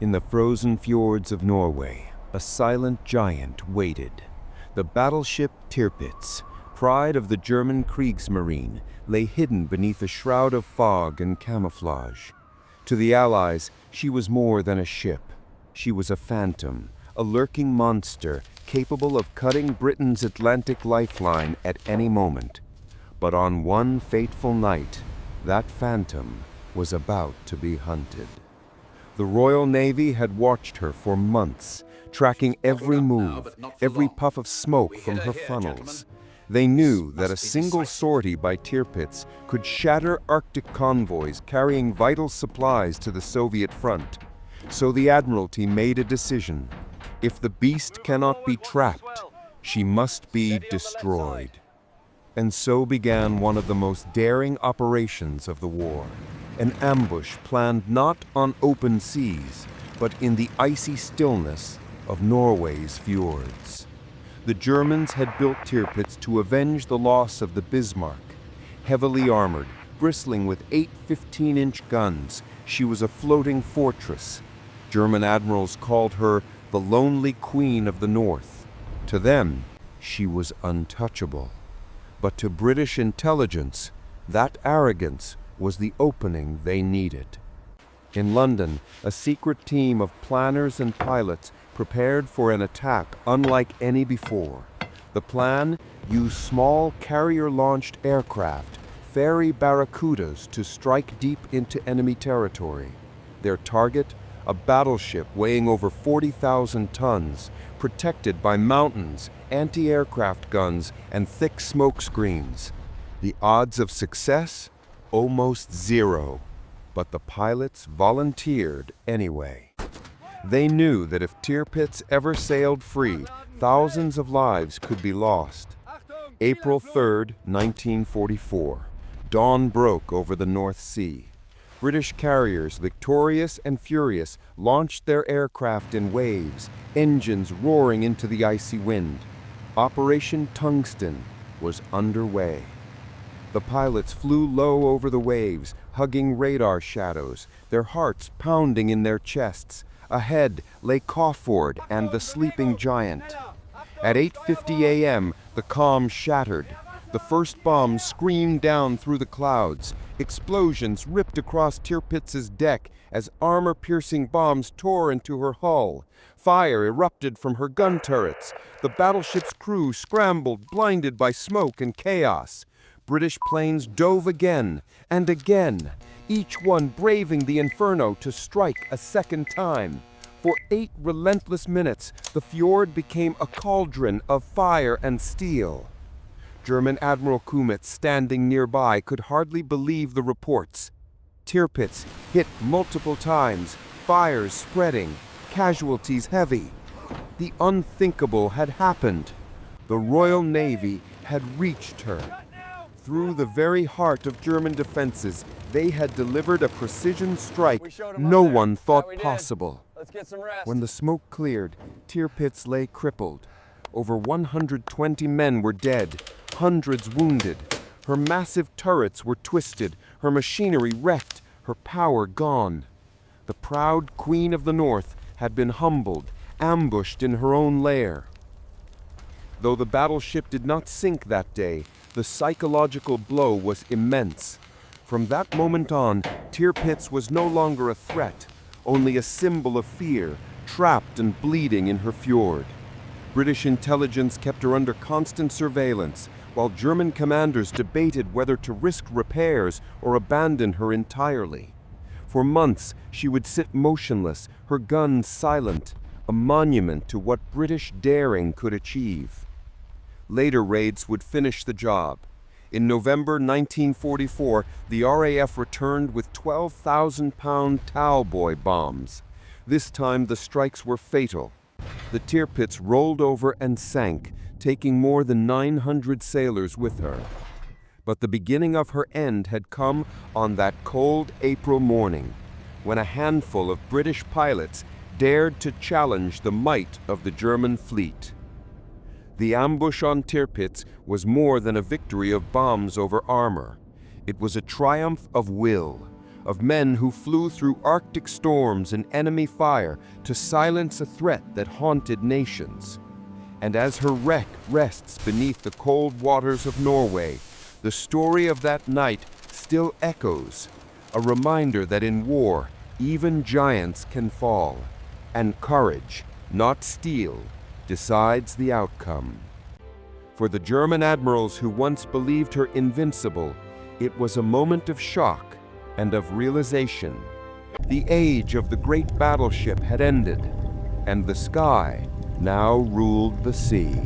In the frozen fjords of Norway, a silent giant waited. The battleship Tirpitz, pride of the German Kriegsmarine, lay hidden beneath a shroud of fog and camouflage. To the Allies, she was more than a ship. She was a phantom, a lurking monster capable of cutting Britain's Atlantic lifeline at any moment. But on one fateful night, that phantom was about to be hunted. The Royal Navy had watched her for months, tracking every move, every puff of smoke from her funnels. They knew that a single sortie by Tirpitz could shatter Arctic convoys carrying vital supplies to the Soviet front. So the Admiralty made a decision. If the beast cannot be trapped, she must be destroyed. And so began one of the most daring operations of the war. An ambush planned not on open seas, but in the icy stillness of Norway's fjords. The Germans had built Tirpitz to avenge the loss of the Bismarck. Heavily armored, bristling with 8 15-inch guns, she was a floating fortress. German admirals called her the Lonely Queen of the North. To them, she was untouchable. But to British intelligence, that arrogance was the opening they needed. In London, a secret team of planners and pilots prepared for an attack unlike any before. The plan: use small carrier-launched aircraft, ferry barracudas, to strike deep into enemy territory. Their target: a battleship weighing over 40,000 tons, protected by mountains, anti-aircraft guns, and thick smoke screens. The odds of success? Almost zero. But the pilots volunteered anyway. They knew that if Tirpitz ever sailed free, thousands of lives could be lost. April 3rd, 1944. Dawn broke over the North Sea. British carriers, victorious and furious, launched their aircraft in waves, engines roaring into the icy wind. Operation Tungsten was underway. The pilots flew low over the waves, hugging radar shadows, their hearts pounding in their chests. Ahead lay Cauford and the sleeping giant. At 8:50 a.m., the calm shattered. The first bombs screamed down through the clouds. Explosions ripped across Tirpitz's deck as armor-piercing bombs tore into her hull. Fire erupted from her gun turrets. The battleship's crew scrambled, blinded by smoke and chaos. British planes dove again and again, each one braving the inferno to strike a second time. For 8 relentless minutes, the fjord became a cauldron of fire and steel. German Admiral Kumitz, standing nearby, could hardly believe the reports. Tirpitz hit multiple times, fires spreading, casualties heavy. The unthinkable had happened. The Royal Navy had reached her. Through the very heart of German defenses, they had delivered a precision strike no one thought possible. Let's get some rest. When the smoke cleared, Tirpitz lay crippled. Over 120 men were dead, hundreds wounded. Her massive turrets were twisted, her machinery wrecked, her power gone. The proud Queen of the North had been humbled, ambushed in her own lair. Though the battleship did not sink that day, the psychological blow was immense. From that moment on, Tirpitz was no longer a threat, only a symbol of fear, trapped and bleeding in her fjord. British intelligence kept her under constant surveillance, while German commanders debated whether to risk repairs or abandon her entirely. For months, she would sit motionless, her guns silent, a monument to what British daring could achieve. Later raids would finish the job. In November 1944, the RAF returned with 12,000-pound Tallboy bombs. This time the strikes were fatal. The Tirpitz rolled over and sank, taking more than 900 sailors with her. But the beginning of her end had come on that cold April morning, when a handful of British pilots dared to challenge the might of the German fleet. The ambush on Tirpitz was more than a victory of bombs over armor. It was a triumph of will, of men who flew through Arctic storms and enemy fire to silence a threat that haunted nations. And as her wreck rests beneath the cold waters of Norway, the story of that night still echoes, a reminder that in war, even giants can fall, and courage, not steel, decides the outcome. For the German admirals who once believed her invincible, it was a moment of shock and of realization. The age of the great battleship had ended, and the sky now ruled the sea.